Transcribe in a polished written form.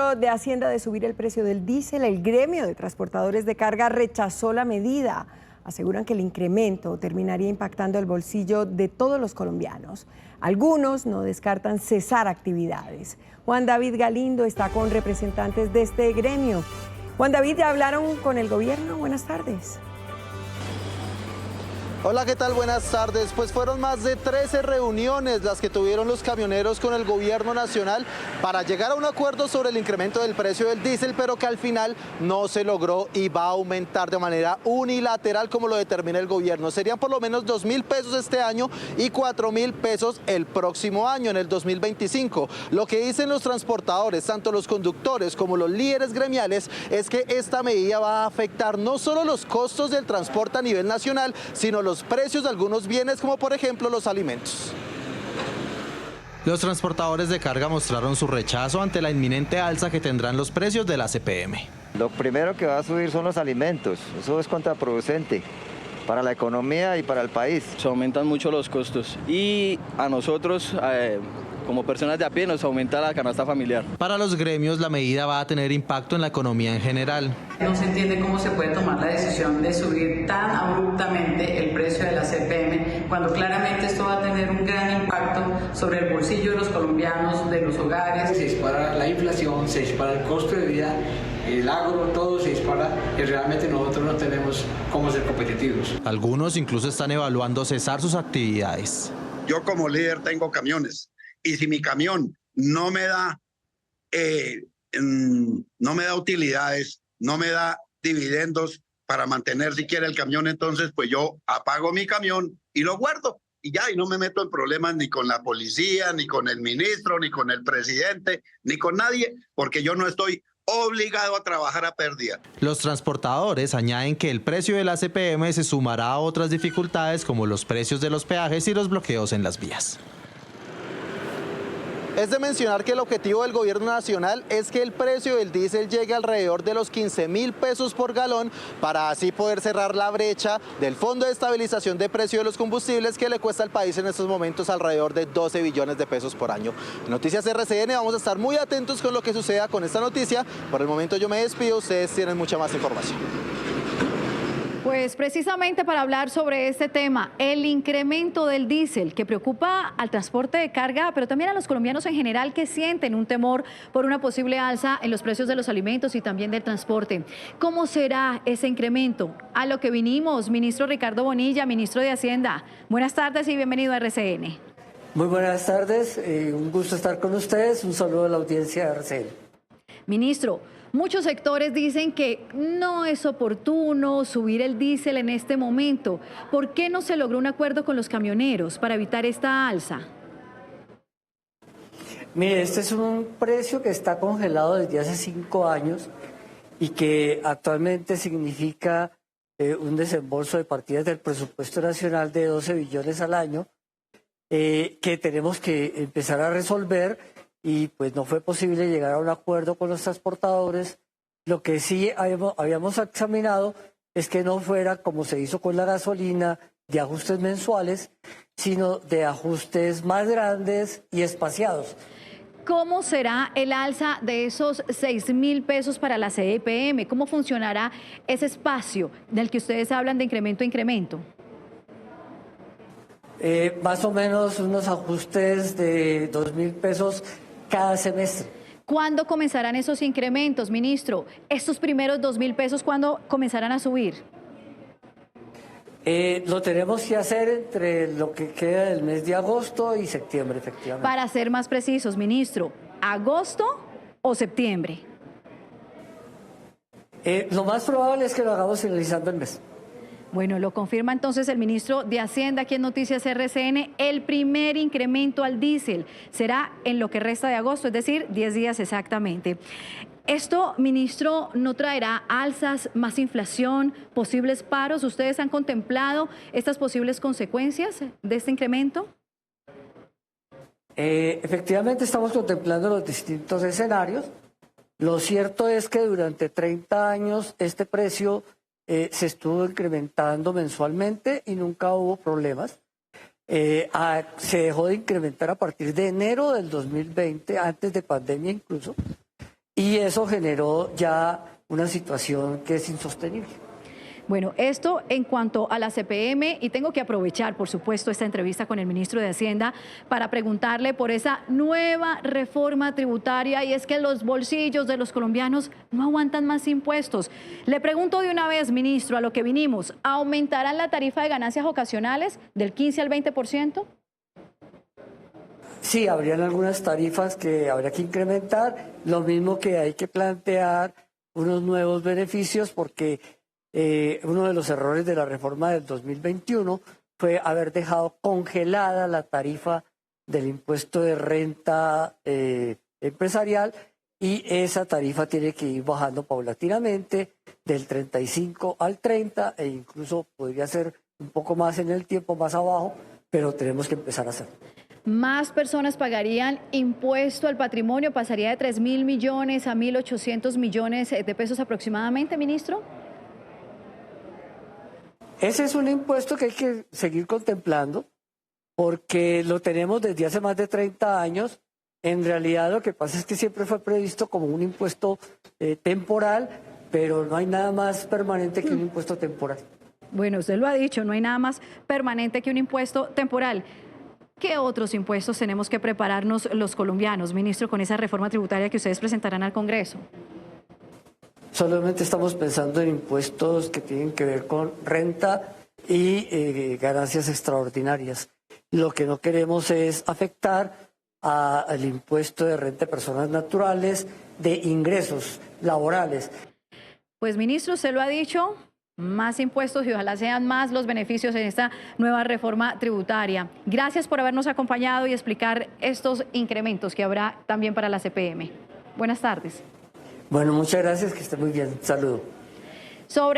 ministro de Hacienda de subir el precio del diésel, el gremio de transportadores de carga rechazó la medida. Aseguran que el incremento terminaría impactando el bolsillo de todos los colombianos. Algunos no descartan cesar actividades. Juan David Galindo está con representantes de este gremio. Juan David, ¿ya hablaron con el gobierno? Buenas tardes. Hola, ¿qué tal? Buenas tardes. Pues fueron más de 13 reuniones las que tuvieron los camioneros con el gobierno nacional para llegar a un acuerdo sobre el incremento del precio del diésel, pero que al final no se logró y va a aumentar de manera unilateral como lo determina el gobierno. Serían por lo menos 2.000 pesos este año y 4.000 pesos el próximo año, en el 2025. Lo que dicen los transportadores, tanto los conductores como los líderes gremiales, es que esta medida va a afectar no solo los costos del transporte a nivel nacional, sino los precios de algunos bienes, como por ejemplo los alimentos. Los transportadores de carga mostraron su rechazo ante la inminente alza que tendrán los precios de la CPM. Lo primero que va a subir son los alimentos, eso es contraproducente para la economía y para el país. Se aumentan mucho los costos y a nosotros, como personas de a pie, nos aumenta la canasta familiar. Para los gremios, la medida va a tener impacto en la economía en general. No se entiende cómo se puede tomar la decisión de subir tan abruptamente el precio de la CPM, cuando claramente esto va a tener un gran impacto sobre el bolsillo de los colombianos, de los hogares. Se dispara la inflación, se dispara el costo de vida, el agro, todo se dispara y realmente nosotros no tenemos cómo ser competitivos. Algunos incluso están evaluando cesar sus actividades. Yo como líder tengo camiones y si mi camión no me da utilidades, no me da dividendos para mantener siquiera el camión, entonces pues yo apago mi camión y lo guardo y ya, y no me meto en problemas ni con la policía, ni con el ministro, ni con el presidente, ni con nadie, porque yo no estoy obligado a trabajar a pérdida. Los transportadores añaden que el precio de la CPM se sumará a otras dificultades como los precios de los peajes y los bloqueos en las vías. Es de mencionar que el objetivo del gobierno nacional es que el precio del diésel llegue alrededor de los 15.000 pesos por galón para así poder cerrar la brecha del Fondo de Estabilización de Precio de los Combustibles que le cuesta al país en estos momentos alrededor de 12 billones de pesos por año. En Noticias RCN vamos a estar muy atentos con lo que suceda con esta noticia. Por el momento yo me despido, ustedes tienen mucha más información. Pues precisamente para hablar sobre este tema, el incremento del diésel que preocupa al transporte de carga, pero también a los colombianos en general que sienten un temor por una posible alza en los precios de los alimentos y también del transporte. ¿Cómo será ese incremento? A lo que vinimos, ministro Ricardo Bonilla, ministro de Hacienda. Buenas tardes y bienvenido a RCN. Muy buenas tardes, un gusto estar con ustedes, un saludo a la audiencia de RCN. Ministro, muchos sectores dicen que no es oportuno subir el diésel en este momento. ¿Por qué no se logró un acuerdo con los camioneros para evitar esta alza? Mire, este es un precio que está congelado desde hace 5 años y que actualmente significa un desembolso de partidas del presupuesto nacional de 12 billones al año que tenemos que empezar a resolver. Y pues no fue posible llegar a un acuerdo con los transportadores. Lo que sí habíamos examinado es que no fuera como se hizo con la gasolina, de ajustes mensuales, sino de ajustes más grandes y espaciados. ¿Cómo será el alza de esos 6.000 pesos para la CPM? ¿Cómo funcionará ese espacio del que ustedes hablan de incremento a incremento? Más o menos unos ajustes de 2.000 pesos cada semestre. ¿Cuándo comenzarán esos incrementos, ministro? Estos primeros 2.000 pesos, ¿cuándo comenzarán a subir? Lo tenemos que hacer entre lo que queda del mes de agosto y septiembre, efectivamente. Para ser más precisos, ministro, ¿agosto o septiembre? Lo más probable es que lo hagamos finalizando el mes. Bueno, lo confirma entonces el ministro de Hacienda aquí en Noticias RCN. El primer incremento al diésel será en lo que resta de agosto, es decir, 10 días exactamente. Esto, ministro, ¿no traerá alzas, más inflación, posibles paros? ¿Ustedes han contemplado estas posibles consecuencias de este incremento? Efectivamente, estamos contemplando los distintos escenarios. Lo cierto es que durante 30 años este precio se estuvo incrementando mensualmente y nunca hubo problemas. Se dejó de incrementar a partir de enero del 2020, antes de pandemia incluso, y eso generó ya una situación que es insostenible. Bueno, esto en cuanto a la CPM, y tengo que aprovechar, por supuesto, esta entrevista con el ministro de Hacienda para preguntarle por esa nueva reforma tributaria, y es que los bolsillos de los colombianos no aguantan más impuestos. Le pregunto de una vez, ministro, a lo que vinimos, ¿aumentarán la tarifa de ganancias ocasionales del 15 al 20%? Sí, habrían algunas tarifas que habría que incrementar, lo mismo que hay que plantear unos nuevos beneficios, porque uno de los errores de la reforma del 2021 fue haber dejado congelada la tarifa del impuesto de renta empresarial, y esa tarifa tiene que ir bajando paulatinamente del 35 al 30 e incluso podría ser un poco más en el tiempo, más abajo, pero tenemos que empezar a hacerlo. Más personas pagarían impuesto al patrimonio, pasaría de 3.000 millones a 1.800 millones de pesos aproximadamente, ministro. Ese es un impuesto que hay que seguir contemplando porque lo tenemos desde hace más de 30 años. En realidad lo que pasa es que siempre fue previsto como un impuesto temporal, pero no hay nada más permanente que un impuesto temporal. Bueno, usted lo ha dicho, no hay nada más permanente que un impuesto temporal. ¿Qué otros impuestos tenemos que prepararnos los colombianos, ministro, con esa reforma tributaria que ustedes presentarán al Congreso? Solamente estamos pensando en impuestos que tienen que ver con renta y ganancias extraordinarias. Lo que no queremos es afectar al impuesto de renta de personas naturales, de ingresos laborales. Pues, ministro, usted lo ha dicho, más impuestos y ojalá sean más los beneficios en esta nueva reforma tributaria. Gracias por habernos acompañado y explicar estos incrementos que habrá también para la CPM. Buenas tardes. Bueno, muchas gracias, que esté muy bien. Saludo. Sobre